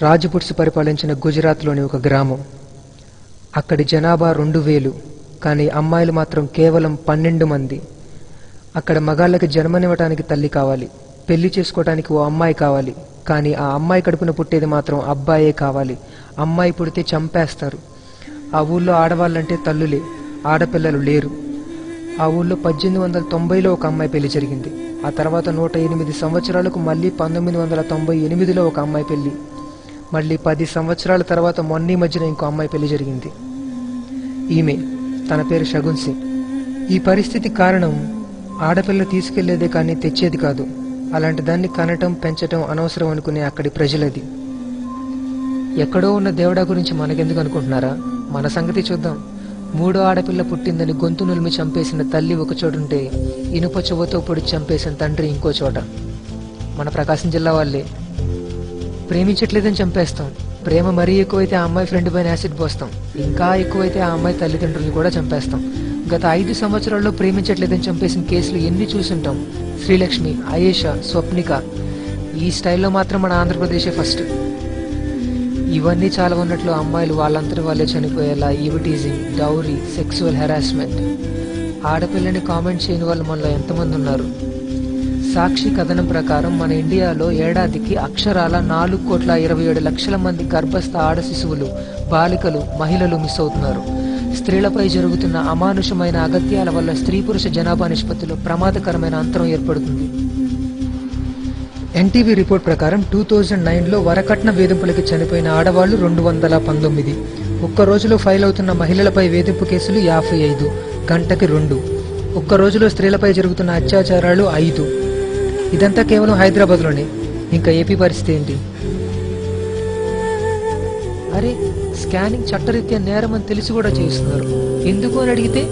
రాజపుట్స్ పరిపాలించిన గుజరాత్లోని ఒక గ్రామం. అక్కడి జనాభా 2000, కానీ అమ్మాయిలు మాత్రం కేవలం 12 మంది. అక్కడ మగాళ్ళకి జన్మనివ్వటానికి తల్లి కావాలి, పెళ్లి చేసుకోవటానికి ఓ అమ్మాయి కావాలి, కానీ ఆ అమ్మాయి కడుపున పుట్టేది మాత్రం అబ్బాయే కావాలి. అమ్మాయి పుడితే చంపేస్తారు. ఆ ఊళ్ళో ఆడవాళ్ళంటే తల్లులే, ఆడపిల్లలు లేరు. ఆ ఊళ్ళో 1890లో ఒక అమ్మాయి పెళ్లి జరిగింది. ఆ తర్వాత 108 సంవత్సరాలకు మళ్ళీ 1998లో ఒక అమ్మాయి పెళ్లి. మళ్ళీ 10 సంవత్సరాల తర్వాత మొన్న మధ్యన ఇంకో అమ్మాయి పెళ్లి జరిగింది. ఈమె, తన పేరు షగున్ సింగ్. ఈ పరిస్థితి కారణం ఆడపిల్ల తీసుకెళ్లేదే కానీ తెచ్చేది కాదు. అలాంటి దాన్ని కనటం పెంచటం అనవసరం అనుకునే అక్కడి ప్రజలది. ఎక్కడో ఉన్న దేవుడా గురించి మనకెందుకు అనుకుంటున్నారా? మన సంగతి చూద్దాం. 3వ ఆడపిల్ల పుట్టిందని గొంతు నులిమి చంపేసిన తల్లి ఒక చోటుంటే, ఇనుప చెవుతో పొడి చంపేసిన తండ్రి ఇంకో చోట. మన ప్రకాశం జిల్లా వాళ్ళే. ప్రేమించట్లేదని చంపేస్తాం. ప్రేమ మరీ ఎక్కువైతే ఆ అమ్మాయి ఫ్రెండ్ పైన యాసిడ్ పోస్తాం. ఇంకా ఎక్కువైతే ఆ అమ్మాయి తల్లిదండ్రులు కూడా చంపేస్తాం. గత 5 సంవత్సరాల్లో ప్రేమించట్లేదని చంపేసిన కేసులు ఎన్ని చూసుంటాం. శ్రీలక్ష్మి, ఆయేషా, స్వప్నిక. ఈ స్టైల్లో మాత్రం మన ఆంధ్రప్రదేశే ఫస్ట్. ఇవన్నీ చాలా ఉన్నట్లు అమ్మాయిలు వాళ్ళంతటి వాళ్ళే చనిపోయేలా ఈవిటీజింగ్, డౌరీ, సెక్సువల్ హెరాస్మెంట్. ఆడపిల్లని కామెంట్ చేయని వాళ్ళు మనలో ఎంతమంది ఉన్నారు? సాక్షి కథనం ప్రకారం మన ఇండియాలో ఏడాదికి అక్షరాల 4,27,00,000 మంది గర్భస్థ ఆడ శిశువులు, బాలికలు, మహిళలు మిస్ అవుతున్నారు. స్త్రీలపై జరుగుతున్న అమానుషమైన అగత్యాల వల్ల స్త్రీ పురుష జనాభా నిష్పత్తిలో ప్రమాదకరమైన అంతరం ఏర్పడుతుంది. ఎన్టీవీ రిపోర్ట్ ప్రకారం 2009లో వరకట్న వేధింపులకి చనిపోయిన ఆడవాళ్లు 219. ఒక్క రోజులో ఫైల్ అవుతున్న మహిళలపై వేధింపు కేసులు 55, గంటకి 2. ఒక్క రోజులో స్త్రీలపై జరుగుతున్న అత్యాచారాలు 5. ఇదంతా కేవలం హైదరాబాద్లోనే. ఇంకా ఏపీ పరిస్థితి ఏంటి? అరే, స్కానింగ్ చట్టరీత్యా నేరం అని తెలిసి కూడా చేస్తున్నారు. ఎందుకు అని అడిగితే,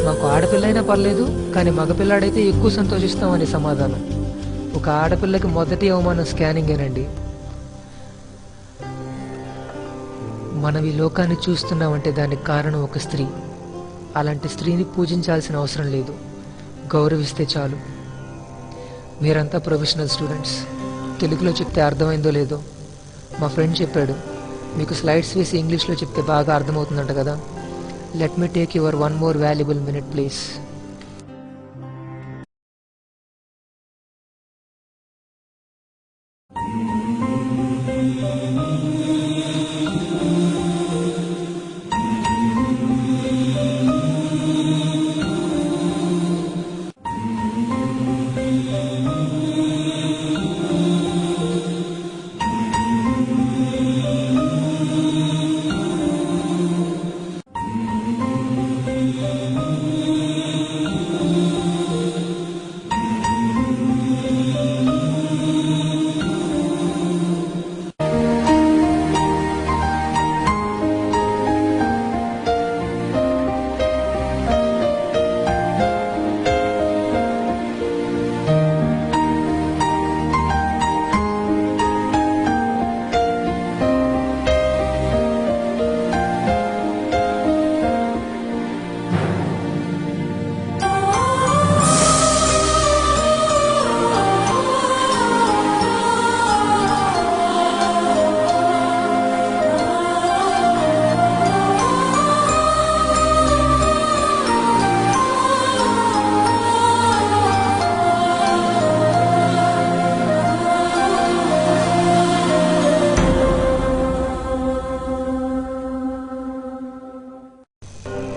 మాకు ఆడపిల్లైనా పర్లేదు, కానీ మగపిల్లాడైతే ఎక్కువ సంతోషిస్తామని సమాధానం. ఒక ఆడపిల్లకి మొదటి అవమానం స్కానింగేనండి. మనం ఈ లోకాన్ని చూస్తున్నామంటే దానికి కారణం ఒక స్త్రీ. అలాంటి స్త్రీని పూజించాల్సిన అవసరం లేదు, గౌరవిస్తే చాలు. మీరంతా ప్రొఫెషనల్ స్టూడెంట్స్. తెలుగులో చెప్తే అర్థమైందో లేదో. మా ఫ్రెండ్ చెప్పాడు, మీకు స్లైడ్స్ వేసి ఇంగ్లీష్లో చెప్తే బాగా అర్థమవుతుందంట కదా. Let me take your 1 more valuable minute please.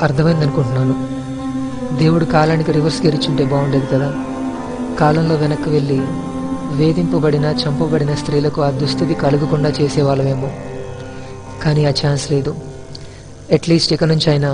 అర్థమైంది అనుకుంటున్నాను. దేవుడు కాలానికి రివర్స్ గెరిచుంటే బాగుండేది కదా. కాలంలో వెనక్కి వెళ్ళి వేధింపబడిన, చంపబడిన స్త్రీలకు ఆ దుస్థితి కలగకుండా చేసేవాళ్ళమేమో. కానీ ఆ ఛాన్స్ లేదు. అట్లీస్ట్ ఇక నుంచి అయినా